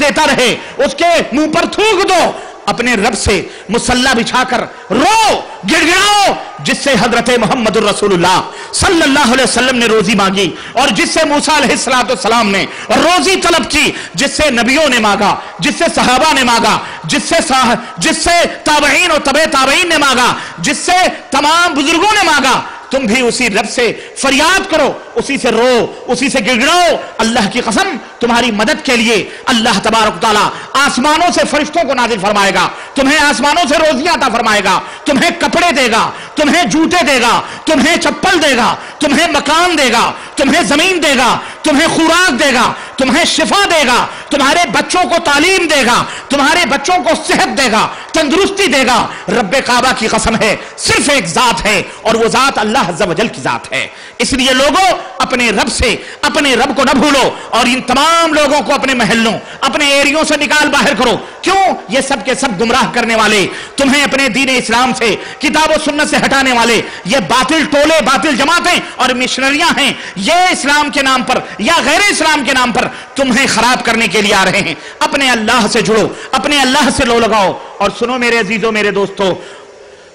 دیتا رہے، اس کے منہ پر تھوک دو، اپنے رب سے مصلی بچھا کر رو، گڑ گڑاؤ، جس سے حضرت محمد الرسول اللہ صلی اللہ علیہ وسلم نے روزی مانگی، اور جس سے موسیٰ علیہ السلام نے روزی طلب کی، جس سے نبیوں نے مانگا، جس سے صحابہ نے مانگا، جس سے تابعین اور تبع تابعین نے مانگا، جس سے تمام بزرگوں نے مانگا، تم بھی اسی رب سے فریاد کرو، اسی سے رو، اسی سے گڑگڑاؤ۔ اللہ کی قسم تمہاری مدد کے لیے اللہ تبارک و تعالیٰ آسمانوں سے فرشتوں کو نازل فرمائے گا، تمہیں آسمانوں سے روزیاں عطا فرمائے گا، تمہیں کپڑے دے گا، تمہیں جوتے دے گا، تمہیں چپل دے گا، تمہیں مکان دے گا، تمہیں زمین دے گا، تمہیں خوراک دے گا، تمہیں شفا دے گا، تمہارے بچوں کو تعلیم دے گا، تمہارے بچوں کو صحت دے گا، تندرستی دے گا۔ رب کعبہ کی قسم ہے، صرف ایک ذات ہے، اور وہ ذات اللہ عز و جل کی ذات ہے۔ اس لیے لوگوں، اپنے رب سے اپنے رب کو نہ بھولو، اور ان تمام لوگوں کو اپنے محلوں، اپنے ایریوں سے نکال باہر کرو۔ کیوں؟ یہ سب کے سب گمراہ کرنے والے، تمہیں اپنے دین اسلام سے، کتاب و سنت سے ہٹانے والے، یہ باطل ٹولے، باطل جماعتیں اور مشنریاں ہیں، یہ اسلام کے نام پر یا غیر اسلام کے نام پر تمہیں خراب کرنے کے لیے آ رہے ہیں۔ اپنے اللہ سے جڑو، اپنے اللہ سے لو لگاؤ، اور سنو میرے عزیزوں، میرے دوستو،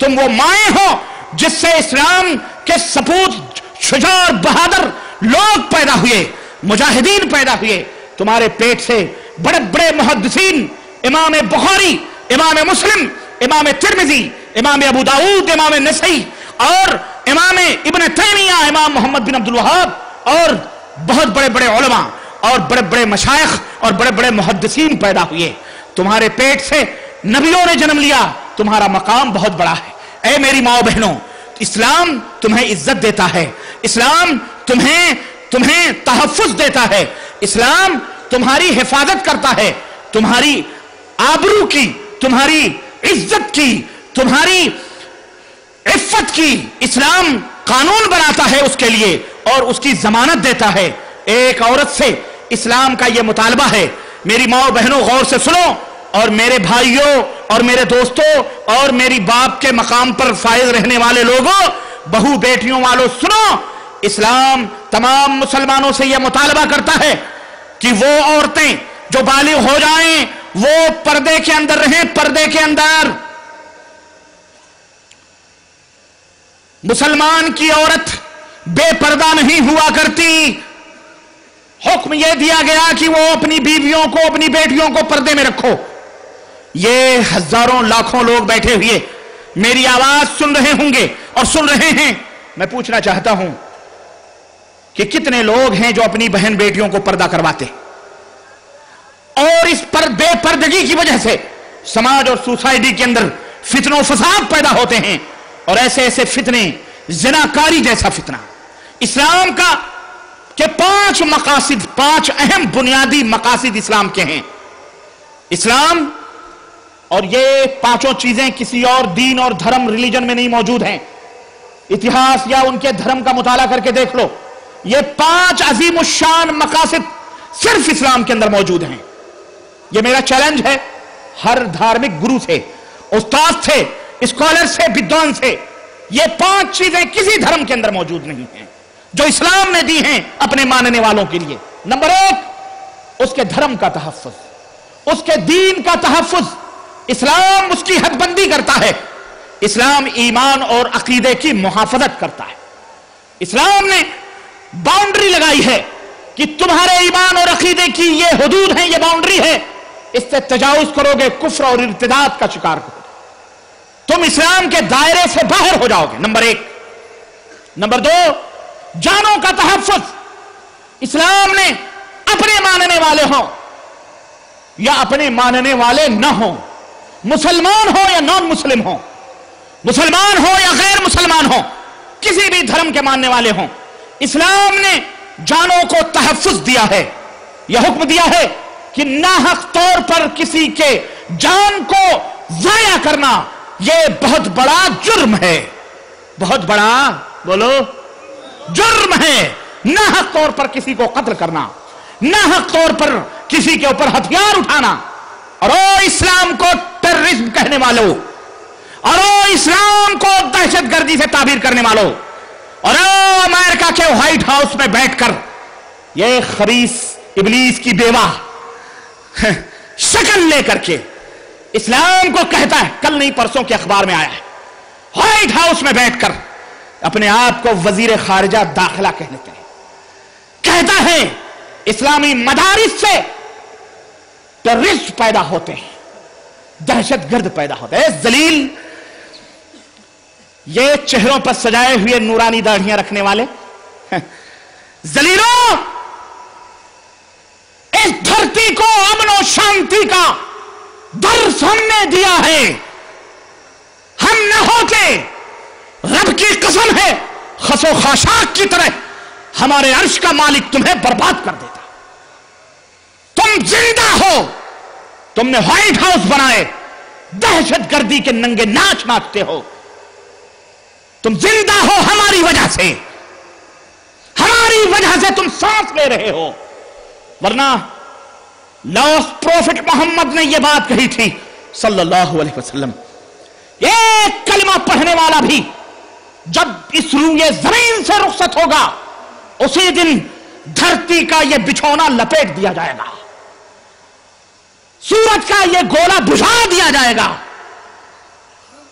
تم وہ مائیں ہو جس سے اسلام کے سپوت شجاع اور بہادر لوگ پیدا ہوئے، مجاہدین پیدا ہوئے. تمہارے پیٹ سے بڑے بڑے محدثین، امام بخاری، امام مسلم، امام ترمذی، امام ابو داؤد، امام نسائی اور امام ابن تیمیہ، امام محمد بن عبد الوہاب اور بہت بڑے بڑے علماء اور بڑے بڑے مشائخ اور بڑے بڑے محدثین پیدا ہوئے. تمہارے پیٹ سے نبیوں نے جنم لیا. تمہارا مقام بہت بڑا ہے. اے میری ماؤں بہنوں، اسلام تمہیں عزت دیتا ہے، اسلام تمہیں تحفظ دیتا ہے، اسلام تمہاری حفاظت کرتا ہے، تمہاری آبرو کی، تمہاری عزت کی، تمہاری عفت کی اسلام قانون بناتا ہے اس کے لیے اور اس کی ضمانت دیتا ہے. ایک عورت سے اسلام کا یہ مطالبہ ہے. میری ماؤں بہنوں غور سے سنو، اور میرے بھائیوں اور میرے دوستوں اور میری باپ کے مقام پر فائز رہنے والے لوگوں، بہو بیٹیوں والوں سنو. اسلام تمام مسلمانوں سے یہ مطالبہ کرتا ہے کہ وہ عورتیں جو بالغ ہو جائیں وہ پردے کے اندر رہیں. پردے کے اندر مسلمان کی عورت بے پردہ نہیں ہوا کرتی. حکم یہ دیا گیا کہ وہ اپنی بیویوں کو، اپنی بیٹیوں کو پردے میں رکھو. یہ ہزاروں لاکھوں لوگ بیٹھے ہوئے میری آواز سن رہے ہوں گے اور سن رہے ہیں. میں پوچھنا چاہتا ہوں کہ کتنے لوگ ہیں جو اپنی بہن بیٹیوں کو پردہ کرواتے ہیں، اور اس پر بے پردگی کی وجہ سے سماج اور سوسائٹی کے اندر فتن و فساد پیدا ہوتے ہیں. اور ایسے ایسے فتنے، زناکاری جیسا فتنہ. اسلام کا کہ 5 مقاصد، 5 اہم بنیادی مقاصد اسلام کے ہیں. اسلام اور یہ 5 چیزیں کسی اور دین اور دھرم ریلیجن میں نہیں موجود ہیں. اتہاس یا ان کے دھرم کا مطالعہ کر کے دیکھ لو. یہ 5 عظیم الشان مقاصد صرف اسلام کے اندر موجود ہیں. یہ میرا چیلنج ہے ہر دھارمک گرو سے، استاد سے، اسکالر سے، بدوان سے. یہ 5 چیزیں کسی دھرم کے اندر موجود نہیں ہیں جو اسلام نے دی ہیں اپنے ماننے والوں کے لیے. نمبر 1، اس کے دھرم کا تحفظ، اس کے دین کا تحفظ. اسلام اس کی حد بندی کرتا ہے. اسلام ایمان اور عقیدے کی محافظت کرتا ہے. اسلام نے باؤنڈری لگائی ہے کہ تمہارے ایمان اور عقیدے کی یہ حدود ہیں، یہ باؤنڈری ہے، اس سے تجاوز کرو گے کفر اور ارتداد کا شکار کرو گے، تم اسلام کے دائرے سے باہر ہو جاؤ گے. نمبر 1. نمبر 2، جانوں کا تحفظ. اسلام نے اپنے ماننے والے ہوں یا اپنے ماننے والے نہ ہوں، مسلمان ہو یا نان مسلم ہو، مسلمان ہو یا غیر مسلمان ہو، کسی بھی دھرم کے ماننے والے ہوں، اسلام نے جانوں کو تحفظ دیا ہے. یہ حکم دیا ہے کہ ناحق طور پر کسی کے جان کو ضائع کرنا یہ بہت بڑا جرم ہے. بہت بڑا بولو جرم ہے. ناحق طور پر کسی کو قتل کرنا، ناحق طور پر کسی کے اوپر ہتھیار اٹھانا. اور اسلام کو ٹیررزم کہنے والوں، اور اسلام کو دہشت گردی سے تعبیر کرنے والوں، اور امریکہ کے وائٹ ہاؤس میں بیٹھ کر یہ خبیث ابلیس کی بیوہ شکل لے کر کے اسلام کو کہتا ہے، کل نہیں پرسوں کے اخبار میں آیا ہے، وائٹ ہاؤس میں بیٹھ کر اپنے آپ کو وزیر خارجہ داخلہ کہنے کے لیے کہتا ہے اسلامی مدارس سے ٹیررسٹ پیدا ہوتے ہیں، دہشت گرد پیدا ہوتے ہیں. ذلیل یہ چہروں پر سجائے ہوئے نورانی داڑھیاں رکھنے والے ذلیلوں، اس دھرتی کو امن و شانتی کا درس ہم نے دیا ہے. ہم نہ ہوتے، رب کی قسم ہے، خس و خاشاک کی طرح ہمارے عرش کا مالک تمہیں برباد کر دیتا. تم زندہ ہو، تم نے وائٹ ہاؤس بنائے، دہشت گردی کے ننگے ناچ ناچتے ہو. تم زندہ ہو ہماری وجہ سے، ہماری وجہ سے تم سانس لے رہے ہو. ورنہ لاسٹ پروفٹ محمد نے یہ بات کہی تھی صلی اللہ علیہ وسلم، ایک کلمہ پڑھنے والا بھی جب اس روئے زمین سے رخصت ہوگا اسی دن دھرتی کا یہ بچھونا لپیٹ دیا جائے گا، سورج کا یہ گولا بجھا دیا جائے گا،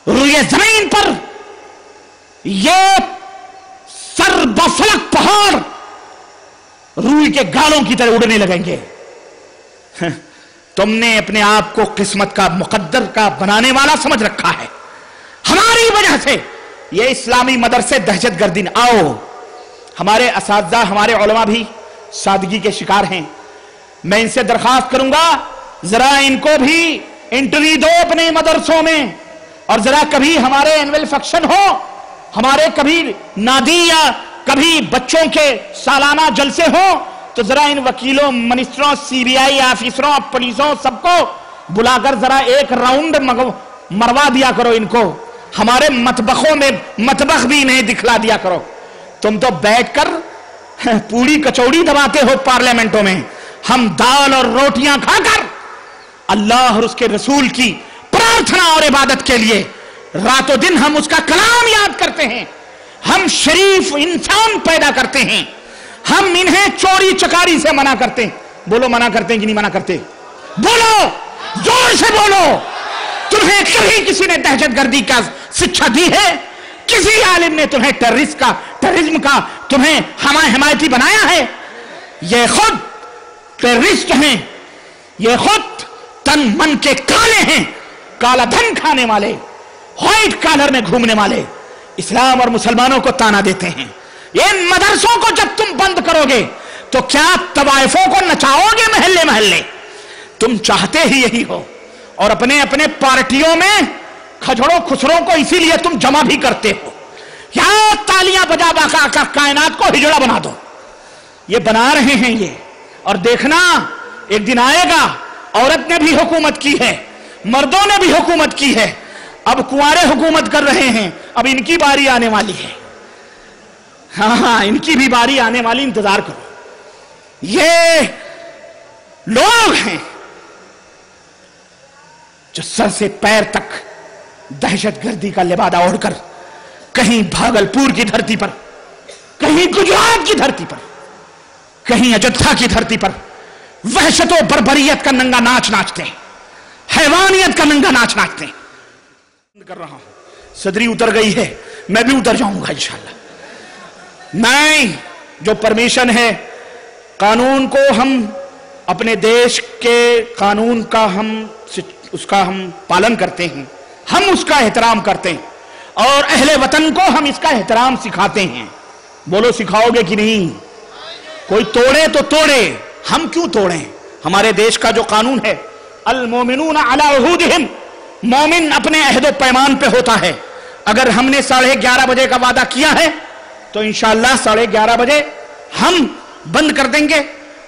روئے زمین پر یہ سر بفلک پہاڑ روئی کے گالوں کی طرح اڑنے لگیں گے۔ تم نے اپنے آپ کو قسمت کا مقدر کا بنانے والا سمجھ رکھا ہے، ہماری وجہ سے یہ اسلامی مدرسے دہشت گردی۔ آؤ، ہمارے اساتذہ ہمارے علماء بھی سادگی کے شکار ہیں، میں ان سے درخواست کروں گا ذرا ان کو بھی انٹری دو اپنے مدرسوں میں، اور ذرا کبھی ہمارے اینول فنکشن ہو، ہمارے کبھی نادی یا کبھی بچوں کے سالانہ جلسے ہوں تو ذرا ان وکیلوں، منسٹروں، سی بی آئی آفیسروں، پولیسوں سب کو بلا کر ذرا ایک راؤنڈ مروا دیا کرو ان کو، ہمارے مطبخوں میں مطبخ بھی انہیں دکھلا دیا کرو۔ تم تو بیٹھ کر پوڑی کچوڑی دباتے ہو پارلیمنٹوں میں، ہم دال اور روٹیاں کھا کر اللہ اور اس کے رسول کی پرارتھنا اور عبادت کے لیے رات و دن ہم اس کا کلام یاد کرتے ہیں، ہم شریف انسان پیدا کرتے ہیں، ہم انہیں چوری چکاری سے منع کرتے ہیں۔ بولو منع کرتے ہیں کہ نہیں منع کرتے؟ بولو، زور سے بولو۔ تمہیں کبھی کسی نے دہشت گردی کا شکشا دی ہے؟ کسی عالم نے تمہیں ٹیررزم کا تمہیں حمایتی بنایا ہے؟ یہ خود ٹیررسٹ ہیں، یہ خود تن من کے کالے ہیں، کالا دھن کھانے والے، وائٹ کالر میں گھومنے والے، اسلام اور مسلمانوں کو تانا دیتے ہیں۔ ان مدرسوں کو جب تم بند کرو گے تو کیا طوائفوں کو نچاؤ گے محلے محلے؟ تم چاہتے ہی یہی ہو، اور اپنے اپنے پارٹیوں میں کھجڑوں خسروں کو اسی لیے تم جمع بھی کرتے ہو، یا تالیاں بجا باقا کائنات کو ہجڑا بنا دو۔ یہ بنا رہے ہیں یہ، اور دیکھنا ایک دن آئے گا، عورت نے بھی حکومت کی ہے، مردوں نے بھی حکومت کی ہے، اب کنوارے حکومت کر رہے ہیں، اب ان کی باری آنے والی ہے۔ ہاں ان کی بھی باری آنے والی، انتظار کرو۔ یہ لوگ ہیں جو سر سے پیر تک دہشت گردی کا لبادہ اوڑھ کر کہیں بھاگلپور کی دھرتی پر، کہیں گجرات کی دھرتی پر، کہیں اجودھیا کی دھرتی پر وحشت و بربریت کا ننگا ناچ ناچتے ہیں، حیوانیت کا ننگا ناچ ناچتے ہیں۔ کر رہا ہوں، صدری اتر گئی ہے، میں بھی اتر جاؤں گا انشاءاللہ۔ نہیں، جو پرمیشن ہے، قانون کو ہم اپنے دیش کے قانون کا اس کا ہم پالن کرتے ہیں، ہم اس کا احترام کرتے ہیں، اور اہل وطن کو ہم اس کا احترام سکھاتے ہیں۔ بولو سکھاؤ گے کہ نہیں؟ کوئی توڑے تو توڑے، ہم کیوں توڑیں؟ ہمارے دیش کا جو قانون ہے، المومنون علی عہودہم، مومن اپنے عہد و پیمان پہ ہوتا ہے۔ اگر ہم نے 11:30 بجے کا وعدہ کیا ہے تو انشاءاللہ 11:30 بجے ہم بند کر دیں گے۔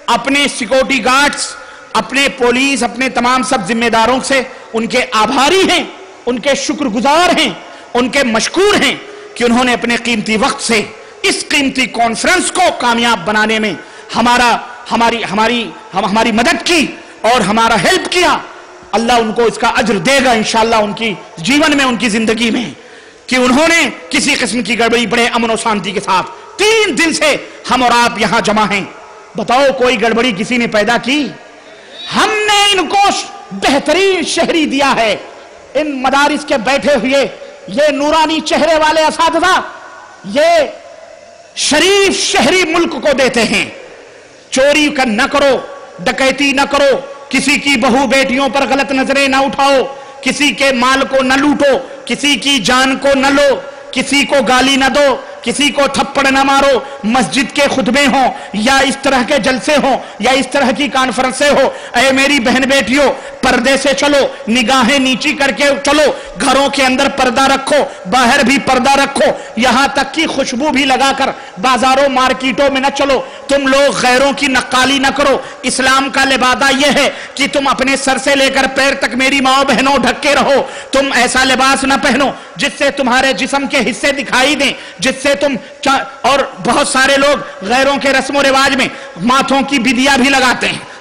اپنے سیکورٹی گارڈز، اپنے پولیس، اپنے تمام سب ذمہ داروں سے ان کے آبھاری ہیں، ان کے شکر گزار ہیں، ان کے مشکور ہیں کہ انہوں نے اپنے قیمتی وقت سے اس قیمتی کانفرنس کو کامیاب بنانے میں ہماری مدد کی اور ہمارا ہیلپ کیا۔ اللہ ان کو اس کا اجر دے گا انشاءاللہ ان کی جیون میں، ان کی زندگی میں، کہ انہوں نے کسی قسم کی گڑبڑی بڑے امن و شانتی کے ساتھ 3 دن سے ہم اور آپ یہاں جمع ہیں۔ بتاؤ کوئی گڑبڑی کسی نے پیدا کی؟ ہم نے ان کو بہترین شہری دیا ہے۔ ان مدارس کے بیٹھے ہوئے یہ نورانی چہرے والے اساتذہ یہ شریف شہری ملک کو دیتے ہیں۔ چوری نہ کرو، ڈکیتی نہ کرو، کسی کی بہو بیٹیوں پر غلط نظریں نہ اٹھاؤ، کسی کے مال کو نہ لوٹو، کسی کی جان کو نہ لو، کسی کو گالی نہ دو، کسی کو تھپڑ نہ مارو۔ مسجد کے خطبے ہوں یا اس طرح کے جلسے ہوں یا اس طرح کی کانفرنسیں ہو، اے میری بہن بیٹیوں، پردے سے چلو، نگاہیں نیچی کر کے چلو، گھروں کے اندر پردہ رکھو، باہر بھی پردہ رکھو، یہاں تک کہ خوشبو بھی لگا کر بازاروں مارکیٹوں میں نہ چلو۔ تم لوگ غیروں کی نقالی نہ کرو۔ اسلام کا لبادہ یہ ہے کہ تم اپنے سر سے لے کر پیر تک میری ماں بہنوں ڈھک کے رہو۔ تم ایسا لباس نہ پہنو جس سے تمہارے جسم کے حصے دکھائی دیں، جس سے تم اور بہت سارے لوگ غیروں کے رسم و رواج میں ماتھوں کی بدیا بھی لگاتے ہیں،